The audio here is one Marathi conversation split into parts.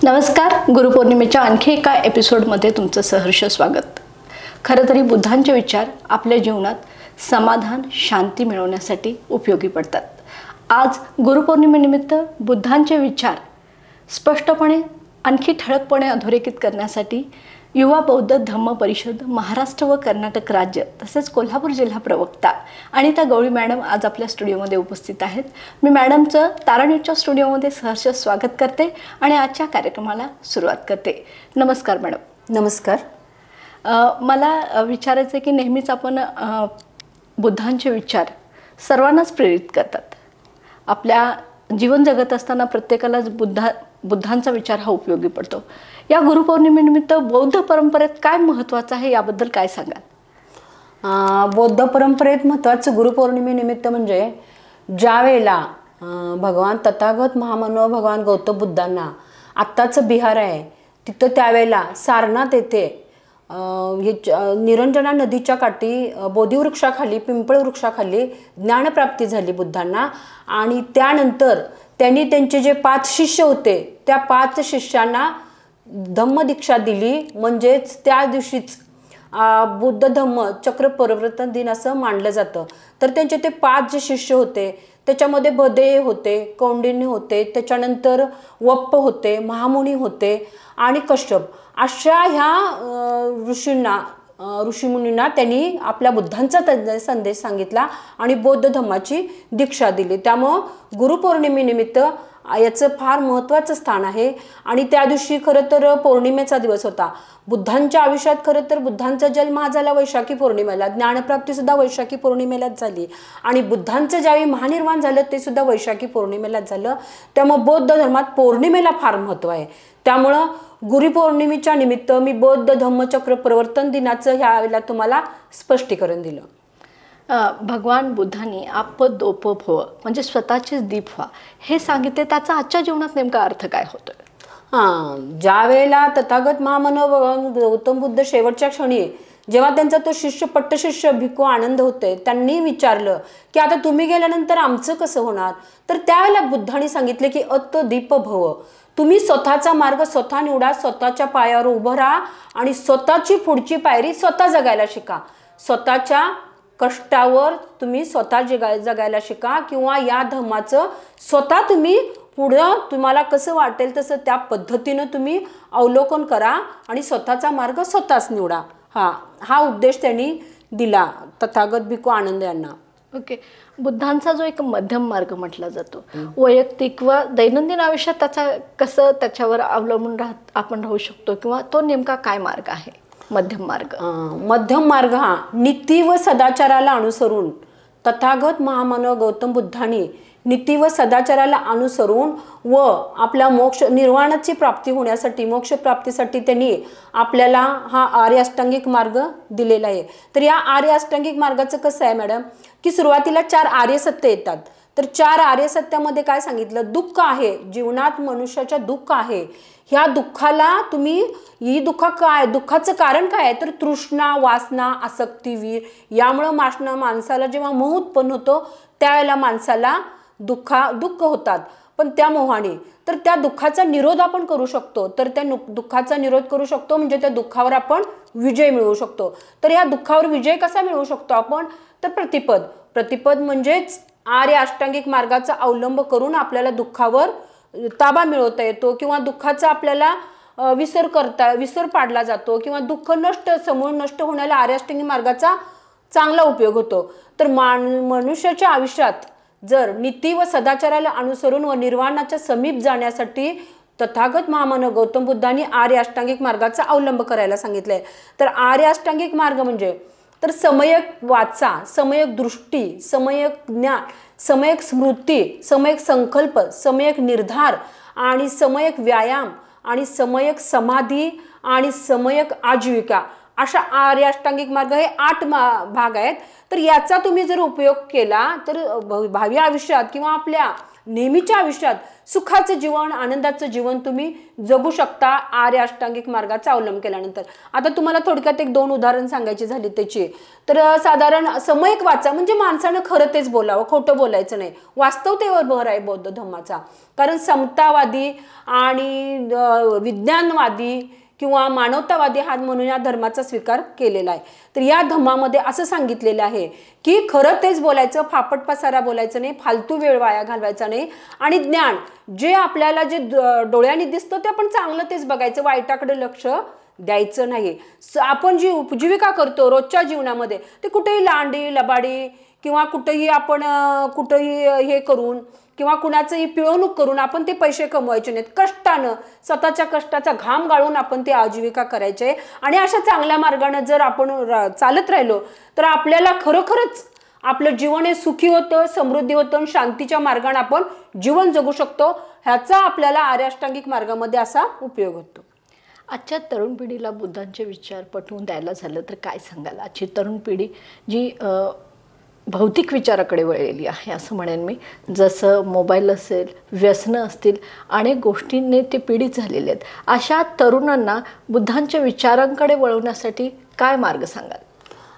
नमस्कार. गुरुपौर्णिमेच्या आणखी एका एपिसोडमध्ये तुमचं सहर्ष स्वागत. खरं तरी बुद्धांचे विचार आपल्या जीवनात समाधान शांती मिळवण्यासाठी उपयोगी पडतात. आज गुरुपौर्णिमेनिमित्त बुद्धांचे विचार स्पष्टपणे आणखी ठळकपणे अधोरेखित करण्यासाठी युवा बौद्ध धम्म परिषद महाराष्ट्र व कर्नाटक राज्य तसेच कोल्हापूर जिल्हा प्रवक्ता अनिता गवळी मॅडम आज आपल्या स्टुडिओमध्ये उपस्थित आहेत. मी मॅडमचं तारान्यूजच्या स्टुडिओमध्ये सहर्ष स्वागत करते आणि आजच्या कार्यक्रमाला सुरुवात करते. नमस्कार मॅडम. नमस्कार. मला विचारायचं आहे की नेहमीच आपण बुद्धांचे विचार सर्वांनाच प्रेरित करतात. आपल्या जीवन जगत असताना प्रत्येकालाच बुद्धांचा विचार हा उपयोगी पडतो. या गुरुपौर्णिमेनिमित्त बौद्ध परंपरेत काय महत्त्वाचं आहे याबद्दल काय सांगाल? बौद्ध परंपरेत महत्त्वाचं गुरुपौर्णिमेनिमित्त म्हणजे ज्या वेळेला भगवान तथागत महामानव भगवान गौतम बुद्धांना आत्ताचं बिहार आहे तिथं त्यावेळेला सारनाथ येथे निरंजना नदीच्या काठी बोधिवृक्षाखाली पिंपळ वृक्षाखाली ज्ञानप्राप्ती झाली बुद्धांना. आणि त्यानंतर त्यांनी त्यांचे जे 5 शिष्य होते त्या 5 शिष्यांना धम्मदीक्षा दिली. म्हणजेच त्या दिवशीच बुद्ध धम्म चक्र परिवर्तन दिन असं मानलं जातं. तर त्यांचे ते 5 जे शिष्य होते त्याच्यामध्ये बदेय होते, कौंडिन्य होते, त्याच्यानंतर वप्प होते, महामुनी होते आणि कश्यप अशा ह्या ऋषीमुनींना त्यांनी आपल्या बुद्धांचा संदेश सांगितला आणि बौद्ध धम्माची दीक्षा दिली. त्यामुळं गुरुपौर्णिमेनिमित्त याचं फार महत्त्वाचं स्थान आहे. आणि त्या दिवशी खरं तर पौर्णिमेचा दिवस होता. बुद्धांच्या आयुष्यात खरं तर बुद्धांचा जन्म हा झाला वैशाखी पौर्णिमेला, ज्ञानप्राप्तीसुद्धा वैशाखी पौर्णिमेलाच झाली आणि बुद्धांचं ज्यावेळी महानिर्वाण झालं ते सुद्धा वैशाखी पौर्णिमेलाच झालं. त्यामुळं बौद्ध धर्मात पौर्णिमेला फार महत्त्व आहे. त्यामुळं गुरुपौर्णिमेच्या निमित्त मी बौद्ध धम्मचक्र परिवर्तन दिनाचं ह्या वेळेला तुम्हाला स्पष्टीकरण दिलं. भगवान बुद्धांनी आप दोप भव म्हणजे स्वतःचेच दीप व्हा हे सांगितले. त्याचा आजच्या जीवनात नेमका अर्थ काय होतोय? ज्या वेळेला तथागत महामानव भगवान गौतम बुद्ध शेवटच्या क्षणी जेव्हा त्यांचा तो शिष्य पट्टशिष्य भिक्खू आनंद होते त्यांनी विचारलं की आता तुम्ही गेल्यानंतर आमचं कसं होणार. तर त्यावेळेला बुद्धांनी सांगितले की अत दीप भव, तुम्ही स्वतःचा मार्ग स्वतः निवडा, स्वतःच्या पायावर उभं राहा आणि स्वतःची पुढची पायरी स्वतः जगायला शिका. स्वतःच्या कष्टावर तुम्ही स्वतः जगायला शिका किंवा या धम्माचं स्वतः तुम्ही पुढं तुम्हाला कसं वाटेल तसं त्या पद्धतीनं तुम्ही अवलोकन करा आणि स्वतःचा मार्ग स्वतःच निवडा. हा उपदेश त्यांनी दिला तथागत भिक्खू आनंद यांना. ओके. बुद्धांचा जो एक मध्यम मार्ग म्हटला जातो, वैयक्तिक व दैनंदिन आयुष्यात त्याच्यावर अवलंबून आपण राहू शकतो किंवा तो नेमका काय मार्ग आहे मध्यम मार्ग? मध्यम मार्ग हा नीती व सदाचाराला अनुसरून तथागत महामानव गौतम बुद्धांनी नीती व सदाचाराला अनुसरून व आपल्या मोक्ष निर्वाणाची प्राप्ती होण्यासाठी मोक्ष प्राप्तीसाठी त्यांनी आपल्याला हा आर्य अष्टांगिक मार्ग दिलेला आहे. तर या आर्य अष्टांगिक मार्गाचं कसं आहे मॅडम की सुरुवातीला 4 आर्य सत्य येतात. तर 4 आर्य सत्यामध्ये काय सांगितलं, दुःख आहे जीवनात मनुष्याच्या दुःख आहे. ह्या दुःखाला ही दुःखाचं कारण काय आहे तर तृष्णा, वासना, आसक्ती, वीर यामुळं माणसाला जेव्हा मोह उत्पन्न होतो त्यावेळेला माणसाला दुःख होतात. पण त्या मोहाने तर त्या दुःखाचा निरोध आपण करू शकतो. तर त्या दुःखाचा निरोध करू शकतो म्हणजे त्या दुःखावर आपण विजय मिळवू शकतो. तर या दुःखावर विजय कसा मिळवू शकतो आपण तर प्रतिपद म्हणजेच आर्य अष्टांगिक मार्गाचा अवलंब करून आपल्याला दुःखावर ताबा मिळवता येतो किंवा दुःखाचा आपल्याला विसर पाडला जातो किंवा दुःख समूळ नष्ट होण्याला आर्य अष्टांगिक मार्गाचा चांगला उपयोग होतो. तर मनुष्याच्या आयुष्यात जर नीती व सदाचाराला अनुसरून व निर्वाणाच्या समीप जाण्यासाठी तथागत महामानव गौतम बुद्धांनी आर्य अष्टांगिक मार्गाचा अवलंब करायला सांगितलंय. तर आर्य अष्टांगिक मार्ग म्हणजे तर समयक वाचा, समयक दृष्टी, समयक ज्ञान, समयक स्मृती, समयक संकल्प, समयक निर्धार आणि समयक व्यायाम आणि समयक समाधी आणि समयक आजीविका अशा आर्य अष्टांगिक मार्ग हे 8 भाग आहेत. तर याचा तुम्ही जर उपयोग केला तर भावी आयुष्यात किंवा आपल्या नेहमीच्या आयुष्यात सुखाचं जीवन, आनंदाचं जीवन तुम्ही जगू शकता आर्य अष्टांगिक मार्गाचा अवलंब केल्यानंतर. आता तुम्हाला थोडक्यात 1-2 उदाहरण सांगायची झाली त्याची, तर साधारण समयक वाचा म्हणजे माणसानं खरं तेच बोलावं, खोटं बोलायचं नाही. वास्तवतेवर भर आहे बौद्ध धर्माचा. कारण समतावादी आणि विज्ञानवादी किंवा मानवतावादी हा म्हणून या धर्माचा स्वीकार केलेला आहे. तर या धर्मामध्ये असं सांगितलेलं आहे की खरं तेच बोलायचं, फापट पसारा बोलायचं नाही, फालतू वेळ वाया घालवायचा नाही. आणि ज्ञान जे आपल्याला जे डोळ्यांनी दिसतं ते आपण चांगलं तेच बघायचं, वाईटाकडे लक्ष द्यायचं नाही. आपण जी उपजीविका करतो रोजच्या जीवनामध्ये ते कुठेही लांडी लबाडी किंवा कुठेही आपण कुठेही हे करून किंवा कुणाचंही पिळवणूक करून आपण ते पैसे कमवायचे नाहीत. कष्टानं स्वतःच्या कष्टाचा घाम गाळून आपण ते आजीविका करायचे. आणि अशा चांगल्या मार्गाने जर आपण चालत राहिलो तर आपल्याला खरोखरच आपलं जीवन हे सुखी होतं, समृद्धी होतं आणि शांतीच्या मार्गाने आपण जीवन जगू शकतो. ह्याचा आपल्याला आर्य अष्टांगिक मार्गामध्ये असा उपयोग होतो. आजच्या तरुण पिढीला बुद्धांचे विचार पटवून द्यायला झालं तर काय सांगाल? आजची तरुण पिढी जी भौतिक विचाराकडे वळलेली आहे असं म्हणेन मी. जसं मोबाईल असेल, व्यसनं असतील, अनेक गोष्टींनी ते पीडित झालेले आहेत. अशा तरुणांना बुद्धांच्या विचारांकडे वळवण्यासाठी काय मार्ग सांगाल?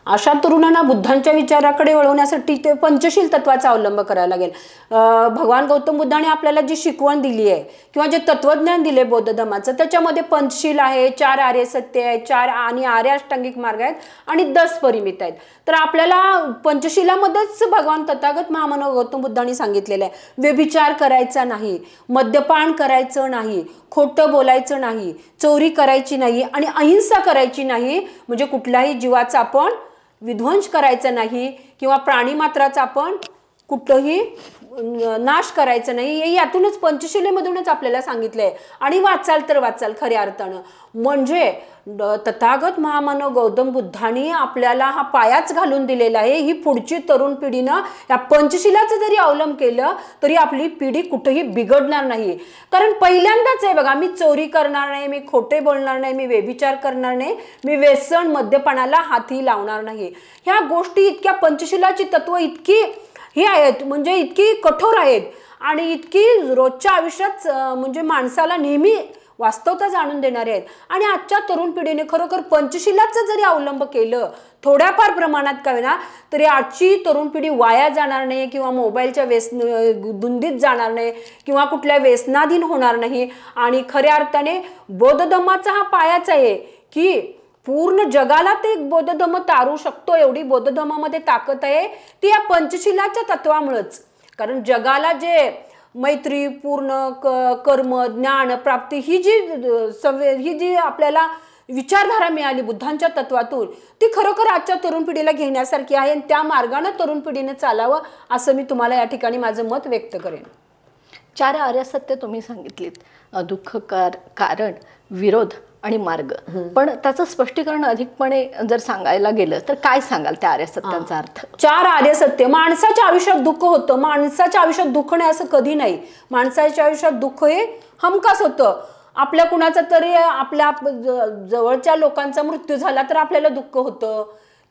अशा तरुणांना बुद्धांच्या विचाराकडे वळवण्यासाठी ते पंचशील तत्वाचा अवलंब करायला लागेल. भगवान गौतम बुद्धाने आपल्याला जी शिकवण दिली आहे किंवा जे तत्वज्ञान दिले बौद्ध धर्माचं त्याच्यामध्ये पंचशील आहे, 4 आर्य सत्य आहे, 4 आणि आर्य अष्टांगिक मार्ग आहेत आणि 10 परिमित आहेत. तर आपल्याला पंचशीलामध्येच भगवान तथागत महामानव गौतम बुद्धांनी सांगितलेलं आहे व्यभिचार करायचा नाही, मद्यपान करायचं नाही, खोटं बोलायचं नाही, चोरी करायची नाही आणि अहिंसा करायची नाही. म्हणजे कुठल्याही जीवाचा आपण विध्वंस करायचा नाही किंवा प्राणीमात्राचा आपण कुठंही नाश करायचा नाही. यातूनच पंचशिलेमधूनच आपल्याला सांगितलंय. आणि वाचाल तर वाचाल खऱ्या अर्थानं. म्हणजे तथागत महामानव गौतम बुद्धांनी आपल्याला हा पायाच घालून दिलेला आहे. ही पुढची तरुण पिढीनं या पंचशिलाचं जरी अवलंब केलं तरी आपली पिढी कुठेही बिघडणार नाही. कारण पहिल्यांदाच आहे बघा, मी चोरी करणार नाही, मी खोटे बोलणार नाही, मी व्यभिचार करणार नाही, मी व्यसन मद्यपानाला हातही लावणार नाही. ह्या गोष्टी इतक्या पंचशिलाची तत्व इतकी हे आहेत म्हणजे इतकी कठोर आहेत आणि इतकी रोजच्या आयुष्यात म्हणजे माणसाला नेहमी वास्तवता जाणून देणारे आहेत. आणि आजच्या तरुण पिढीने खरोखर पंचशिलाचं जरी अवलंब केलं थोड्याफार प्रमाणात का होईना तरी आजची तरुण पिढी वाया जाणार नाही किंवा मोबाईलच्या धुंदीत जाणार नाही किंवा कुठल्या व्यसनाधीन होणार नाही. आणि खऱ्या अर्थाने बौद्ध धर्माचा हा पायाच आहे की पूर्ण जगाला ते बौद्ध धर्म तारू शकतो. एवढी बौद्ध धर्मामध्ये ताकद आहे ती या पंचशिलाच्या तत्वामुळेच. कारण जगाला जे मैत्री पूर्ण कर्म ज्ञान प्राप्ती ही जी आपल्याला विचारधारा मिळाली बुद्धांच्या तत्वातून ती खरोखर आजच्या तरुण पिढीला घेण्यासारखी आहे. आणि त्या मार्गाने तरुण पिढीने चालावं असं मी तुम्हाला या ठिकाणी माझं मत व्यक्त करेन. 4 आर्य सत्य तुम्ही सांगितलीत, दुःख, कारण, विरोध आणि मार्ग. पण त्याचं स्पष्टीकरण अधिकपणे जर सांगायला गेलं तर काय सांगाल त्या आर्य सत्यांचा अर्थ? 4 आर्य सत्य. माणसाच्या आयुष्यात दुःख होतं, माणसाच्या आयुष्यात दुःख नाही असं कधी नाही. माणसाच्या आयुष्यात दुःख हे हमखास होतं. आपल्या कुणाचा तरी आपल्या जवळच्या लोकांचा मृत्यू झाला तर आपल्याला दुःख होतं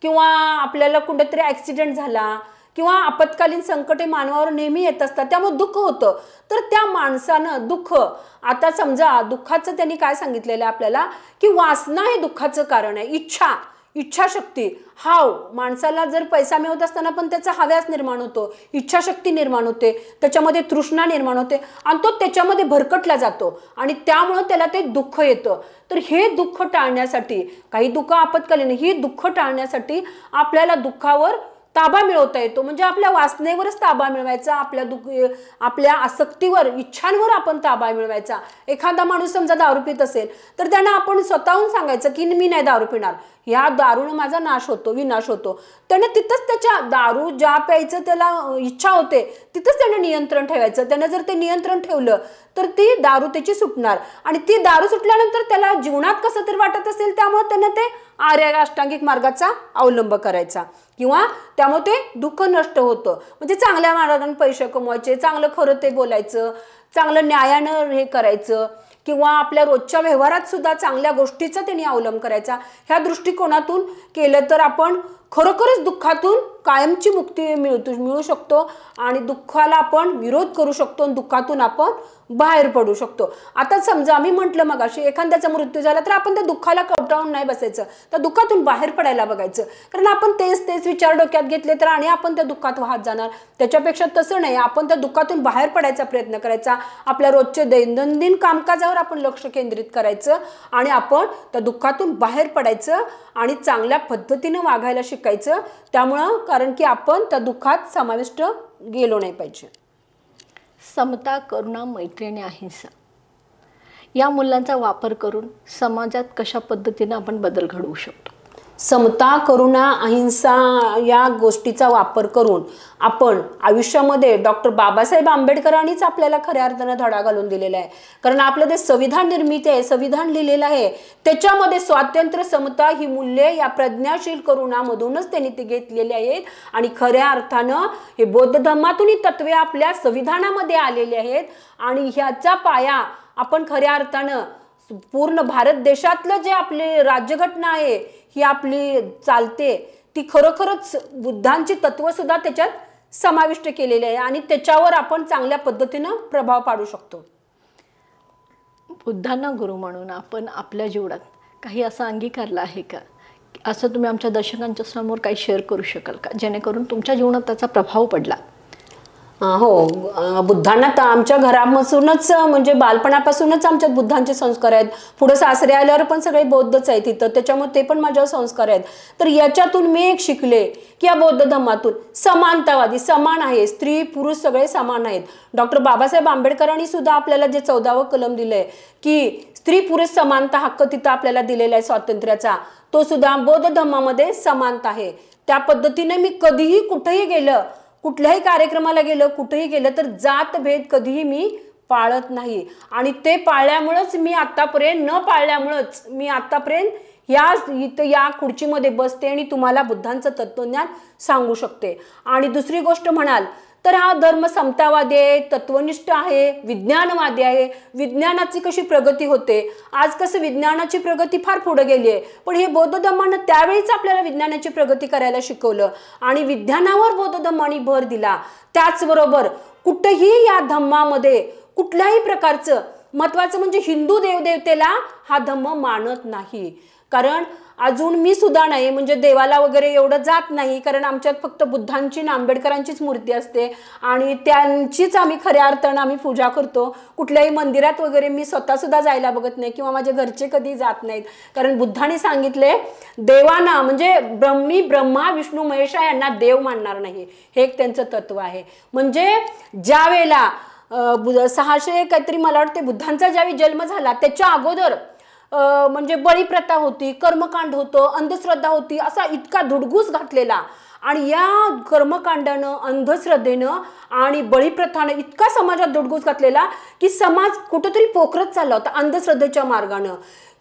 किंवा आपल्याला कुठेतरी ॲक्सिडेंट झाला किंवा आपत्कालीन संकटे मानवावर नेहमी येत असतात त्यामुळे दुःख होतं. तर त्या माणसानं दुःख आता समजा दुःखाचं त्यांनी काय सांगितलेलं आपल्याला की वासना हे दुःखाचं कारण आहे. इच्छाशक्ती हाव माणसाला जर पैसा मिळत असताना पण त्याचा हव्यास निर्माण होतो, इच्छाशक्ती निर्माण होते, त्याच्यामध्ये तृष्णा निर्माण होते आणि तो त्याच्यामध्ये भरकटला जातो आणि त्यामुळं त्याला ते दुःख येतं. तर हे दुःख टाळण्यासाठी काही दुःख आपत्कालीन ही दुःख टाळण्यासाठी आपल्याला दुःखावर ताबा मिळवता येतो. म्हणजे आपल्या वासनेवरच ताबा मिळवायचा, आपल्या आसक्तीवर इच्छांवर आपण ताबा मिळवायचा. एखादा माणूस समजा दारू पित असेल तर त्यांना आपण स्वतःहून सांगायचं की मी नाही दारू पिणार, ह्या दारूने माझा नाश होतो, विनाश होतो. त्याने तिथंच त्याच्या दारू ज्या प्यायचं त्याला इच्छा होते तिथंच त्याने नियंत्रण ठेवायचं. त्याने जर ते नियंत्रण ठेवलं तर ती दारू त्याची सुटणार आणि ती दारू सुटल्यानंतर त्याला जीवनात कसं तरी वाटत असेल त्यामुळे त्याने ते आर्य अष्टांगिक मार्गाचा अवलंब करायचा किंवा त्यामुळे ते दुःख नष्ट होतं. म्हणजे चांगल्या मार्गाने पैसे कमवायचे, चांगलं खरं ते बोलायचं, चांगलं न्यायानं हे करायचं किंवा आपल्या रोजच्या व्यवहारात सुद्धा चांगल्या गोष्टीचा त्यांनी अवलंब करायचा. ह्या दृष्टिकोनातून केलं तर आपण खरोखरच दुःखातून कायमची मुक्ती मिळू शकतो आणि दुःखाला आपण विरोध करू शकतो आणि दुःखातून आपण बाहेर पडू शकतो. आता समजा मी म्हटलं मगाशी एखाद्याचा मृत्यू झाला तर आपण त्या दुःखाला कवटाळून नाही बसायचं, त्या दुःखातून बाहेर पडायला बघायचं. कारण आपण तेच विचार डोक्यात घेतले तर आणि आपण त्या दुःखात वाहत जाणार. त्याच्यापेक्षा तसं नाही, आपण त्या दुःखातून बाहेर पडायचा प्रयत्न करायचा. आपल्या रोजचे दैनंदिन कामकाजावर आपण लक्ष केंद्रित करायचं आणि आपण त्या दुःखातून बाहेर पडायचं आणि चांगल्या पद्धतीने वागायला शिकायचं. त्यामुळं कारण की आपण त्या दुःखात समाविष्ट गेलो नाही पाहिजे. समता, करुणा, मैत्री आणि अहिंसा या मूल्यांचा वापर करून समाजात कशा पद्धतीने आपण बदल घडवू शकतो? समता, करुणा, अहिंसा या गोष्टीचा वापर करून आपण आयुष्यामध्ये डॉक्टर बाबासाहेब आंबेडकरांनीच आपल्याला खऱ्या अर्थानं धडा घालून दिलेला आहे. कारण आपलं ते संविधान निर्मिती आहे, संविधान लिहिलेलं आहे, त्याच्यामध्ये स्वातंत्र्य, समता ही मूल्ये या प्रज्ञाशील करुणामधूनच त्यांनी ते घेतलेले आहेत. आणि खऱ्या अर्थानं हे बौद्ध धर्मातून ही तत्वे आपल्या संविधानामध्ये आलेली आहेत. आणि ह्याचा पाया आपण खऱ्या अर्थानं पूर्ण भारत देशातलं जे आपली राज्यघटना आहे ही आपली चालते ती खरोखरच बुद्धांची तत्व सुद्धा त्याच्यात समाविष्ट केलेली आहे आणि त्याच्यावर आपण चांगल्या पद्धतीनं प्रभाव पाडू शकतो. बुद्धांना गुरु म्हणून आपण आपल्या जीवनात काही असं अंगीकारलं आहे का? असं तुम्ही आमच्या दर्शकांच्या समोर काही शेअर करू शकाल का, जेणेकरून तुमच्या जीवनात त्याचा प्रभाव पडला? हो, बुद्धांना तर आमच्या घरापासूनच म्हणजे बालपणापासूनच आमच्यात बुद्धांचे संस्कार आहेत. पुढे सासरे आल्यावर पण सगळे बौद्धच आहेत तिथं, त्याच्यामुळे ते पण माझ्यावर संस्कार आहेत. तर याच्यातून मी एक शिकले की या बौद्ध धर्मातून समानतावादी, समान आहे, स्त्री पुरुष सगळे समान आहेत. डॉक्टर बाबासाहेब आंबेडकरांनी सुद्धा आपल्याला जे 14वं कलम दिलंय की स्त्री पुरुष समानता हक्क तिथं आपल्याला दिलेला आहे स्वातंत्र्याचा, तो सुद्धा बौद्ध धर्मामध्ये समानता आहे. त्या पद्धतीने मी कधीही कुठेही गेलं, कुठल्याही कार्यक्रमाला गेलं, कुठेही गेलं तर जात भेद कधीही मी पाळत नाही. आणि ते पाळल्यामुळेच मी आतापर्यंत, न पाळल्यामुळेच मी आतापर्यंत या खुर्चीमध्ये बसते आणि तुम्हाला बुद्धांचं तत्वज्ञान सांगू शकते. आणि दुसरी गोष्ट म्हणाल तर हा धर्म समतावादी आहे, तत्वनिष्ठ आहे, विज्ञानवादी आहे. विज्ञानाची कशी प्रगती होते, आज कसं विज्ञानाची प्रगती फार पुढे गेली आहे, पण हे बौद्ध धर्मानं त्यावेळीच आपल्याला विज्ञानाची प्रगती करायला शिकवलं आणि विज्ञानावर बौद्ध धर्माने भर दिला. त्याचबरोबर कुठेही या धर्मामध्ये कुठल्याही प्रकारचं, महत्त्वाचं म्हणजे हिंदू देवदेवतेला हा धर्म मानत नाही. कारण अजून मी सुद्धा नाही म्हणजे देवाला वगैरे एवढं जात नाही, कारण आमच्यात फक्त बुद्धांची आणि आंबेडकरांचीच मूर्ती असते आणि त्यांचीच आम्ही खऱ्या अर्थानं आम्ही पूजा करतो. कुठल्याही मंदिरात वगैरे मी स्वतः सुद्धा जायला बघत नाही किंवा माझे घरचे कधी जात नाहीत. कारण बुद्धांनी सांगितले देवांना म्हणजे मी ब्रह्मा विष्णू महेश यांना देव मानणार नाही, हे एक त्यांचं तत्व आहे. म्हणजे ज्या वेळेला 600 काहीतरी मला वाटते बुद्धांचा ज्यावेळी जन्म झाला त्याच्या अगोदर म्हणजे बळीप्रथा होती, कर्मकांड होतं, अंधश्रद्धा होती, असा इतका धुडगूस घातलेला. आणि या कर्मकांडानं, अंधश्रद्धेनं आणि बळीप्रथानं इतका समाजात धुडगूस घातलेला की समाज कुठंतरी पोखरत चालला होता अंधश्रद्धेच्या मार्गानं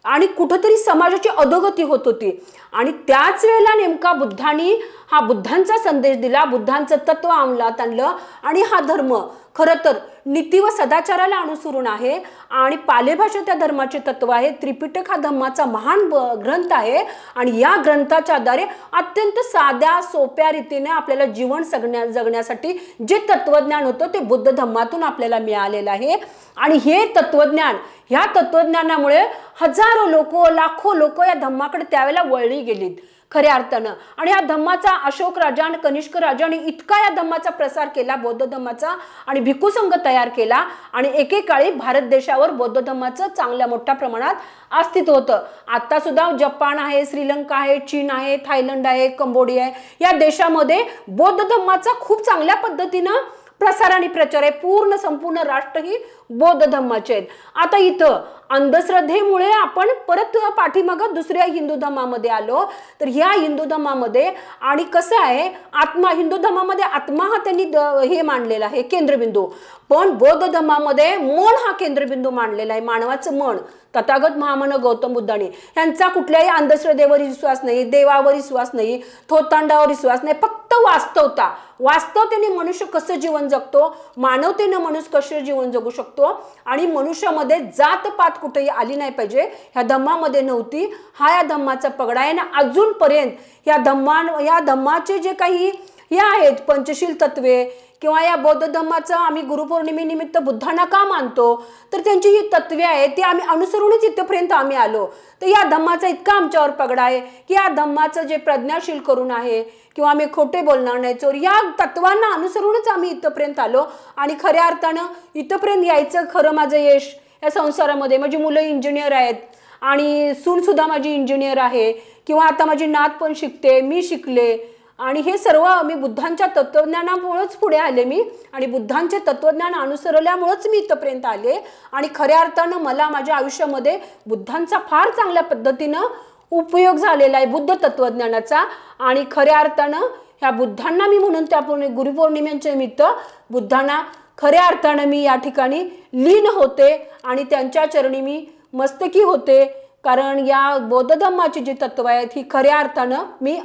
आणि कुठंतरी समाजाची अधोगती होत होती. आणि त्याच वेळेला नेमका बुद्धांनी हा बुद्धांचा संदेश दिला, बुद्धांचं तत्व अंमलात आणलं आणि हा धर्म खरं तर नीती व सदाचाराला अनुसरून आहे आणि पालेभाषा त्या धर्माचे तत्व आहे. त्रिपिटक हा धर्माचा महान ग्रंथ आहे आणि या ग्रंथाच्या आधारे अत्यंत साध्या सोप्या रीतीने आपल्याला जीवन जगण्यासाठी जे तत्वज्ञान होतं ते बुद्ध धर्मातून आपल्याला मिळालेलं आहे. आणि हे तत्वज्ञान, ह्या तत्वज्ञानामुळे हजारो लोक, लाखो लोक या धम्माकडे त्यावेळेला वळली गेलीत खऱ्या अर्थानं. आणि या धम्माचा अशोक राजा आणि कनिष्क राजाने इतका या धम्माचा प्रसार केला, बौद्ध धम्माचा, आणि भिक्खू संघ तयार केला आणि एकेकाळी भारत देशावर बौद्ध धम्माचं चांगल्या मोठ्या प्रमाणात अस्तित्व होतं. आता सुद्धा जपान आहे, श्रीलंका आहे, चीन आहे, थायलंड आहे, कंबोडिया आहे, या देशामध्ये बौद्ध धम्माचा खूप चांगल्या पद्धतीनं प्रसार आणि प्रचार आहे. पूर्ण संपूर्ण राष्ट्र ही बौद्ध धर्माचे आहेत. आता इथं अंधश्रद्धेमुळे आपण परत पाठीमागं दुसऱ्या हिंदू धर्मामध्ये आलो. तर ह्या हिंदू धर्मामध्ये आणि कसं आहे, आत्मा, हिंदू धर्मामध्ये आत्मा हा त्यांनी हे मांडलेला आहे केंद्रबिंदू, पण बौद्ध धर्मामध्ये मन हा केंद्रबिंदू मांडलेला आहे, मानवाचं मन. तथागत महामानव गौतम बुद्धांनी यांचा कुठल्याही अंधश्रद्धेवर विश्वास नाही, देवावर विश्वास नाही, थोतांडावर विश्वास नाही, फक्त वास्तवता, वास्तवतेने मनुष्य कसं जीवन जगतो, मानवतेनं मनुष्य कसं जीवन जगू शकतो आणि मनुष्यामध्ये जातपात पात कुठेही आली नाही पाहिजे, ह्या धम्मामध्ये नव्हती. हा या धम्माचा पगडा आहे. आणि अजूनपर्यंत या धम्माचे जे काही हे आहेत पंचशील तत्वे किंवा या बौद्ध धम्माचं आम्ही गुरुपौर्णिमेनिमित्त बुद्धांना का मानतो, तर त्यांची जी तत्वे आहेत ती आम्ही अनुसरूनच इथपर्यंत आम्ही आलो. तर या धम्माचा इतका आमच्यावर पगडा आहे की या धम्माचं जे प्रज्ञाशील करून आहे किंवा आम्ही खोटे बोलणार नाही, चोर, या तत्वांना अनुसरूनच आम्ही इथपर्यंत आलो. आणि खऱ्या अर्थानं इथपर्यंत यायचं खरं माझं यश या संसारामध्ये. माझी मुलं इंजिनियर आहेत आणि सूनसुद्धा माझी इंजिनियर आहे, किंवा आता माझी नात पण शिकते, मी शिकले, आणि हे सर्व मी बुद्धांच्या तत्वज्ञानामुळेच पुढे आले मी, आणि बुद्धांचे तत्वज्ञान अनुसरल्यामुळेच मी इथपर्यंत आले. आणि खऱ्या अर्थानं मला माझ्या आयुष्यामध्ये बुद्धांचा फार चांगल्या पद्धतीनं उपयोग झालेला आहे, बुद्ध तत्वज्ञानाचा. आणि खऱ्या अर्थानं ह्या बुद्धांना मी म्हणून त्या गुरुपौर्णिमेच्या निमित्त बुद्धांना खऱ्या अर्थानं मी या ठिकाणी लीन होते आणि त्यांच्या चरणी मी मस्तकी होते. कारण या बौद्ध धम्माची जी तत्व आहेत ही खऱ्या अर्थानं मी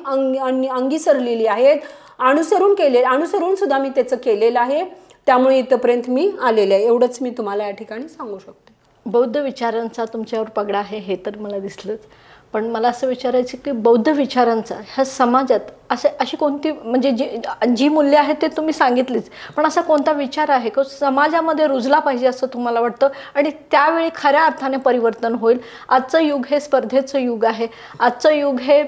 अंगीसरलेली आहेत, अनुसरून सुद्धा मी त्याचं केलेलं आहे. त्यामुळे इथपर्यंत मी आलेले आहे. एवढंच मी तुम्हाला या ठिकाणी सांगू शकते. बौद्ध विचारांचा तुमच्यावर पगडा आहे हे तर मला दिसलंच, पण मला असं विचारायचं की बौद्ध विचारांचा ह्या समाजात अशी कोणती, म्हणजे जी मूल्य आहेत ते तुम्ही सांगितलीच, पण असा कोणता विचार आहे की समाजामध्ये रुजला पाहिजे असं तुम्हाला वाटतं आणि त्यावेळी खऱ्या अर्थाने परिवर्तन होईल? आजचं युग हे स्पर्धेचं युग आहे, आजचं युग हे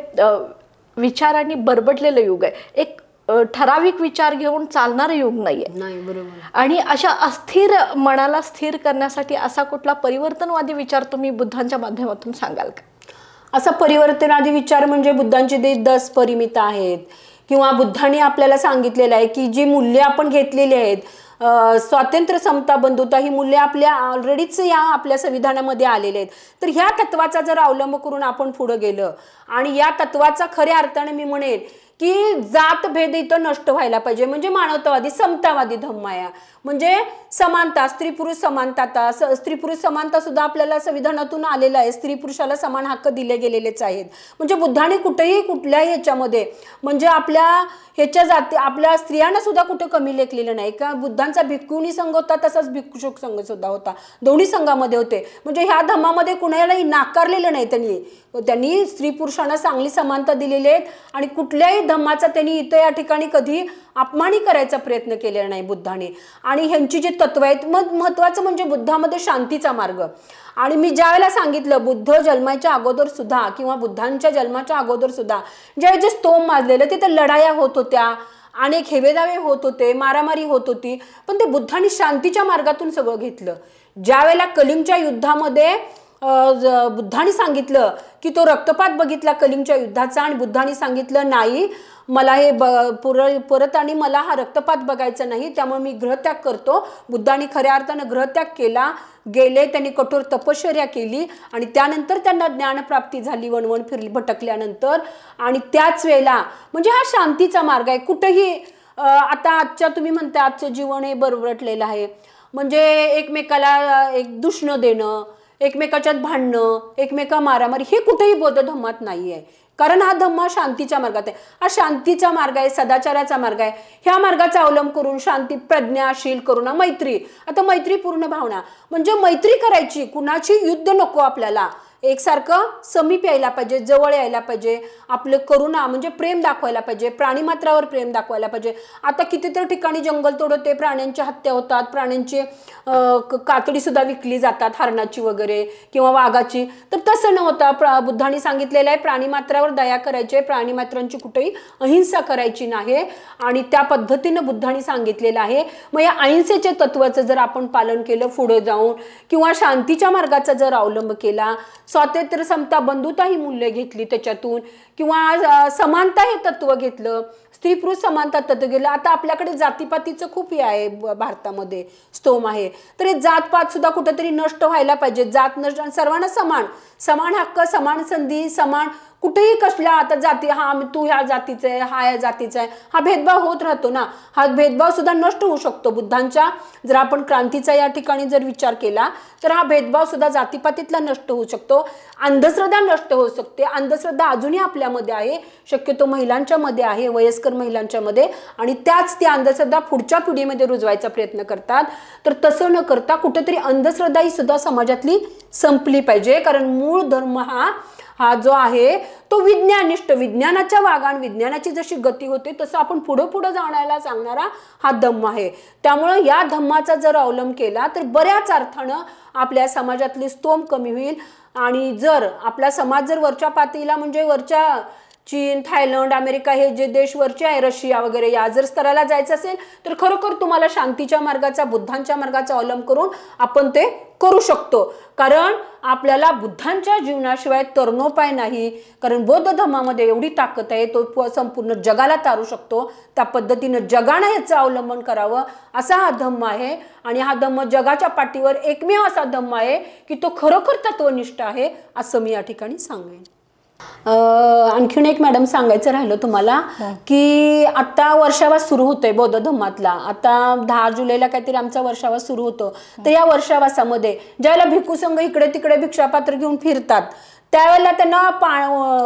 विचारांनी बरबडलेलं युग आहे, एक ठराविक विचार घेऊन चालणारं युग नाहीये. नाही, बरोबर. आणि अशा अस्थिर मनाला स्थिर करण्यासाठी असा कुठला परिवर्तनवादी विचार तुम्ही बुद्धांच्या माध्यमातून सांगाल का? असा परिवर्तनादी विचार म्हणजे बुद्धांचे ते 10 परिमिता आहेत, किंवा बुद्धांनी आपल्याला सांगितलेलं आहे की जी मूल्ये आपण घेतलेली आहेत, स्वातंत्र्य, समता, बंधुता, ही मूल्ये आपल्या ऑलरेडीच या आपल्या संविधानामध्ये आलेले आहेत. तर ह्या तत्वाचा जर अवलंब करून आपण पुढे गेलं आणि या तत्वाचा खऱ्या अर्थाने मी म्हणेन की जातभेद इथं नष्ट व्हायला पाहिजे, म्हणजे मानवतावादी समतावादी धम्म आहे. म्हणजे समानता, स्त्री पुरुष समानता, स्त्री पुरुष समानता सुद्धा आपल्याला संविधानातून आलेला आहे. स्त्री पुरुषाला समान हक्क दिले गेलेलेच आहेत. म्हणजे बुद्धाने कुठेही कुठल्याही ह्याच्यामध्ये म्हणजे आपल्या ह्याच्या जाती आपल्या स्त्रियांना सुद्धा कुठे कमी लेखलेलं नाही. का बुद्धांचा भिक्खुनी संघ होता तसाच भिक्षुक संघ सुद्धा होता, दोन्ही संघामध्ये होते. म्हणजे ह्या धम्मामध्ये कुणालाही नाकारलेलं नाही. त्यांनी स्त्री पुरुषांना चांगली समानता दिलेली आहे आणि कुठल्याही धम्माचा त्यांनी इथं या ठिकाणी कधी अपमानी करायचा प्रयत्न केलेला नाही बुद्धाने. आणि ह्यांची जी तत्व आहेत, महत्वाचं म्हणजे बुद्धामध्ये शांतीचा मार्ग. आणि मी ज्यावेळेला सांगितलं बुद्ध जन्माच्या अगोदर सुद्धा किंवा बुद्धांच्या जन्माच्या अगोदर सुद्धा ज्यावेळेस जे स्तोम माजलेलं तिथे लढाया होत होत्या, अनेक हेवेदावे होत होते, मारामारी होत होती, पण ते बुद्धांनी शांतीच्या मार्गातून सगळं घेतलं. ज्यावेळेला कलिंगच्या युद्धामध्ये बुद्धांनी सांगितलं की तो रक्तपात बघितला कलिंगच्या युद्धाचा, आणि बुद्धांनी सांगितलं नाही, मला हे परत आणि मला हा रक्तपात बघायचा नाही, त्यामुळे मी गृहत्याग करतो. बुद्धांनी खऱ्या अर्थानं गृहत्याग केला, गेले, त्यांनी कठोर तपश्चर्या केली आणि त्यानंतर त्यांना ज्ञानप्राप्ती झाली वणवण फिरली भटकल्यानंतर. आणि त्याच वेळेला म्हणजे हा शांतीचा मार्ग आहे. कुठेही आता आजच्या तुम्ही म्हणता आजचं जीवन हे बरबरटलेलं आहे, म्हणजे एकमेकाला एक दुष्ण देणं, एकमेकाच्यात भांडणं, एकमेका मारामारी, हे कुठेही बौद्ध धम्मात नाही आहे. कारण हा धम्म शांतीच्या मार्गात आहे. हा शांतीचा मार्ग आहे, सदाचाराचा मार्ग आहे. ह्या मार्गाचा अवलंब करून शांती, प्रज्ञाशील, करुणा, मैत्री. आता मैत्रीपूर्ण भावना म्हणजे मैत्री करायची, कुणाची युद्ध नको आपल्याला, एकसारखं समीप यायला पाहिजे, जवळ यायला पाहिजे, आपलं करुणा म्हणजे प्रेम दाखवायला पाहिजे, प्राणीमात्रावर प्रेम दाखवायला पाहिजे. आता कितीतरी ठिकाणी जंगलतोड होते, प्राण्यांच्या हत्या होतात, प्राण्यांची कातडी सुद्धा विकली जातात, हरणाची वगैरे किंवा वाघाची. तर तसं न होता बुद्धांनी सांगितलेलं आहे प्राणीमात्रावर दया करायची आहे, प्राणीमात्रांची कुठेही अहिंसा करायची नाही, आणि त्या पद्धतीनं बुद्धांनी सांगितलेलं आहे. मग या अहिंसेच्या तत्वाचं जर आपण पालन केलं पुढे जाऊन, किंवा शांतीच्या मार्गाचा जर अवलंब केला, स्वातंत्र्य, समता, बंधुता ही मूल्य घेतली त्याच्यातून, किंवा समानता हे तत्व घेतलं, स्त्री पुरुष समानता तत्व घेतलं. आता आपल्याकडे जातीपातीचं खूप हे आहे, भारतामध्ये स्तोम आहे, तर हे जातपात सुद्धा कुठेतरी नष्ट व्हायला पाहिजे. जात नष्ट, सर्वांना समान हक्क, समान संधी, समान कुठेही कसला आता जाती, हा तू ह्या जातीचा आहे, हा या जातीचा आहे, हा भेदभाव होत राहतो ना. हा भेदभाव सुद्धा नष्ट होऊ शकतो. बुद्धांच्या जर आपण क्रांतीचा या ठिकाणी जर विचार केला तर हा भेदभाव सुद्धा जातीपातीतला नष्ट होऊ शकतो. अंधश्रद्धा नष्ट होऊ शकते. अंधश्रद्धा अजूनही आपल्यामध्ये आहे, शक्यतो महिलांच्या मध्ये आहे, वयस्कर महिलांच्या मध्ये, आणि त्याच ती अंधश्रद्धा पुढच्या पिढीमध्ये रुजवायचा प्रयत्न करतात. तर तसं न करता कुठेतरी अंधश्रद्धा ही सुद्धा समाजातली संपली पाहिजे. कारण मूळ धर्म हा जो आहे तो विज्ञानिष्ठ, विज्ञानाच्या वागान विज्ञानाची जशी गती होते तसं आपण पुढे पुढे जाण्याला सांगणारा हा धम्म आहे. त्यामुळे या धम्माचा जर अवलंब केला तर बऱ्याच अर्थानं आपल्या समाजातली स्तोम कमी होईल. आणि जर आपला समाज जर वरच्या पातळीला म्हणजे वरच्या चीन, थायलंड, अमेरिका हे जे देश वरचे आहे, रशिया वगैरे या जर स्तराला जायचं असेल तर खरोखर तुम्हाला शांतीच्या मार्गाचा, बुद्धांच्या मार्गाचा अवलंब करून आपण ते करू शकतो. कारण आपल्याला बुद्धांच्या जीवनाशिवाय तरणोपाय नाही. कारण बौद्ध धर्मामध्ये एवढी ताकद आहे, तो संपूर्ण जगाला तारू शकतो. त्या पद्धतीनं जगानं याचं अवलंबन करावं असा हा धम्म आहे. आणि हा धम्म जगाच्या पाठीवर एकमेव असा धम्म आहे की तो खरोखर तत्वनिष्ठ आहे, असं मी या ठिकाणी सांगेन. आणखीन एक मॅडम सांगायचं राहिलं तुम्हाला की आता वर्षावास सुरू होतोय बौद्ध धर्मातला. आता 10 जुलैला काहीतरी आमचा वर्षावास सुरू होतो. तर या वर्षावासामध्ये ज्यावेळेला भिक्खू संघ इकडे तिकडे भिक्षापात्र घेऊन फिरतात त्यावेळेला त्यांना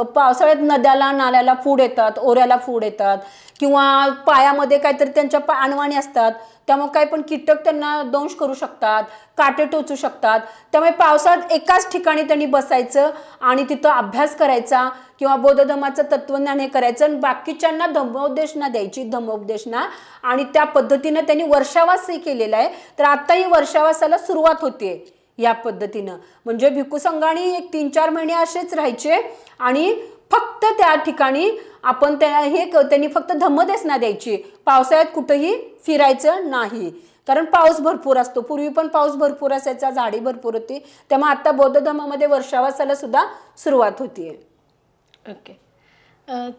पावसाळ्यात नद्याला नाल्याला पूड येतात, ओऱ्याला पूड येतात, किंवा पायामध्ये काहीतरी त्यांच्या अणवाणी असतात, त्यामुळे काही पण कीटक त्यांना दंश करू शकतात, काटे टोचू शकतात. त्यामुळे पावसाळ्यात एकाच ठिकाणी त्यांनी बसायचं आणि तिथं अभ्यास करायचा किंवा बौद्ध धर्माचं तत्वज्ञान हे करायचं आणि बाकीच्यांना धम्मोपदेशना द्यायची, धम्मोपदेशना. आणि त्या पद्धतीनं त्यांनी वर्षावासही केलेला आहे. तर आता ही वर्षावासाला सुरुवात होते या पद्धतीनं. म्हणजे भिक्खू संघाने एक 3-4 महिने असेच राहायचे आणि फक्त त्या ठिकाणी आपण त्यांनी फक्त धम्मदेशना द्यायची. पावसाळ्यात कुठेही फिरायचं नाही, कारण पाऊस भरपूर असतो. पूर्वी पण पाऊस भरपूर असायचा, झाडी भरपूर होती. त्यामुळे आता बौद्ध धर्मामध्ये वर्षावासाला सुद्धा सुरुवात होतीये. ओके.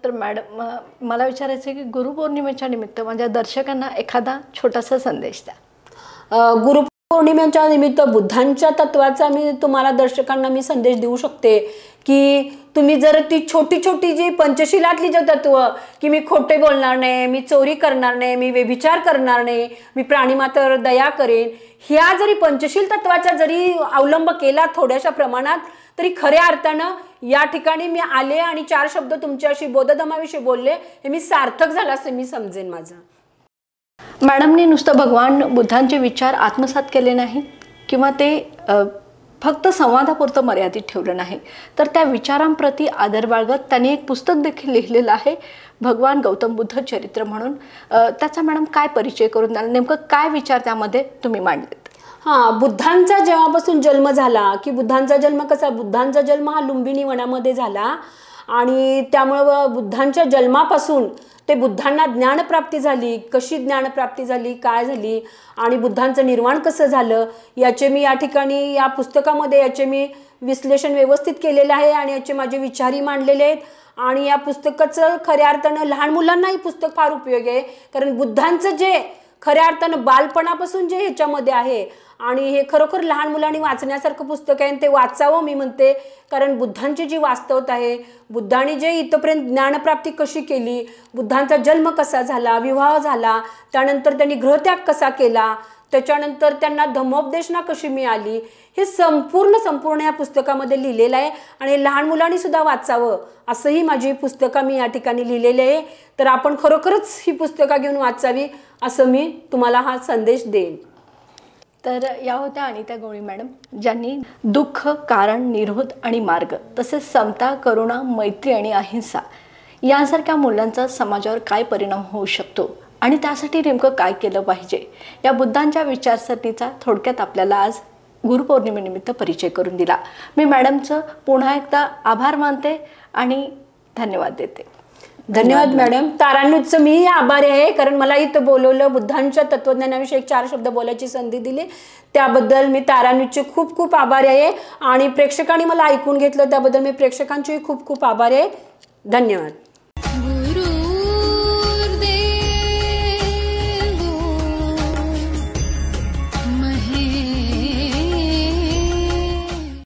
तर मॅडम मला विचारायचं आहे की गुरुपौर्णिमेच्या निमित्त माझ्या दर्शकांना एखादा छोटासा संदेश द्या. गुरुपौर्णिमेच्या निमित्त बुद्धांच्या तत्वाचा मी तुम्हाला दर्शकांना मी संदेश देऊ शकते की तुम्ही जर ती छोटी छोटी जी पंचशीलातली जे तत्व की मी खोटे बोलणार नाही, मी चोरी करणार नाही, मी व्यभिचार करणार नाही, मी प्राणीमात्र दया करेन, ह्या जरी पंचशील तत्वाचा जरी अवलंब केला थोड्याशा प्रमाणात तरी खऱ्या अर्थानं या ठिकाणी मी आले आणि 4 शब्द तुमच्याशी बौद्ध धर्माविषयी बोलले हे मी सार्थक झालं असं मी समजेन माझं. मॅडमने नुसतं भगवान बुद्धांचे विचार आत्मसात केले नाही किंवा ते फक्त संवादापुरतं मर्यादित ठेवलं नाही, तर त्या विचारांप्रती आदर बाळगत त्यांनी एक पुस्तक देखील लिहिलेलं आहे, भगवान गौतम बुद्ध चरित्र म्हणून. त्याचा मॅडम काय परिचय करून द्याल, नेमकं काय विचार त्यामध्ये तुम्ही मांडलेत? बुद्धांचा जेव्हापासून जन्म झाला की बुद्धांचा जन्म कसा, बुद्धांचा जन्म हा लुंबिनी वनामध्ये झाला आणि त्यामुळं बुद्धांच्या जन्मापासून ते बुद्धांना ज्ञानप्राप्ती झाली, कशी ज्ञानप्राप्ती झाली, काय झाली आणि बुद्धांचं निर्वाण कसं झालं याचे मी या ठिकाणी या पुस्तकामध्ये याचे मी विश्लेषण व्यवस्थित केलेलं आहे आणि याचे माझे विचारही मांडलेले आहेत. आणि या पुस्तकाचं खऱ्या अर्थानं लहान मुलांनाही पुस्तक फार उपयोगी आहे, कारण बुद्धांचं जे खऱ्या अर्थानं बालपणापासून जे ह्याच्यामध्ये आहे आणि हे खरोखर लहान मुलांनी वाचण्यासारखं पुस्तक आहे. ते वाचावं मी म्हणते, कारण बुद्धांची जी वास्तवता आहे, बुद्धांनी जे इथपर्यंत ज्ञानप्राप्ती कशी केली, बुद्धांचा जन्म कसा झाला, विवाह झाला, त्यानंतर त्यांनी गृहत्याग कसा केला, त्याच्यानंतर त्यांना धम्मोपदेशना कशी मिळाली, हे संपूर्ण या पुस्तकामध्ये लिहिलेलं आहे. आणि लहान मुलांनी सुद्धा वाचावं असंही माझी पुस्तकं मी या ठिकाणी लिहिलेली आहे. तर आपण खरोखरच ही पुस्तकं घेऊन वाचावी असं मी तुम्हाला हा संदेश देईन. तर या होत्या अनिता गवळी मॅडम, ज्यांनी दुःख, कारण, निरोध आणि मार्ग तसेच समता, करुणा, मैत्री आणि अहिंसा यांसारख्या मूल्यांचा समाजावर काय परिणाम होऊ शकतो आणि त्यासाठी नेमकं काय केलं पाहिजे या बुद्धांच्या विचारसरणीचा थोडक्यात आपल्याला आज गुरुपौर्णिमेनिमित्त परिचय करून दिला. मी मॅडमचं पुन्हा एकदा आभार मानते आणि धन्यवाद देते. धन्यवाद मॅडम. तारान्यूजचं मी आभारी आहे, कारण मला इथं बोलवलं, बुद्धांच्या तत्वज्ञानाविषयी 4 शब्द बोलायची संधी दिली, त्याबद्दल मी तारान्यूजचे खूप खूप आभारी आहे. आणि प्रेक्षकांनी मला ऐकून घेतलं त्याबद्दल मी प्रेक्षकांचेही खूप खूप आभारी आहे. धन्यवाद.